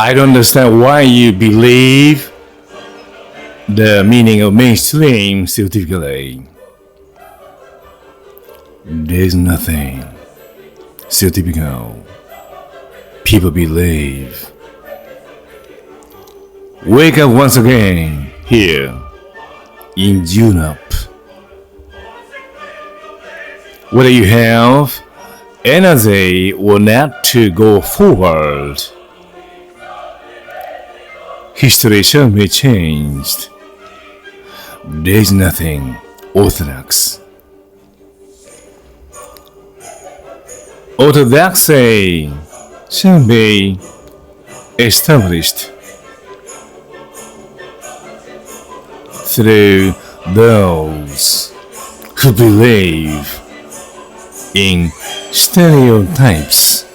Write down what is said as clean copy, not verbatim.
I don't understand why you believe the meaning of mainstream scientifically. There's nothing scientifical. People believe. Wake up once again here in Europe. Whether you have energy or not to go forward, history shall be changed. There's nothing orthodox. Orthodoxy shall be established through those who believe in stereotypes.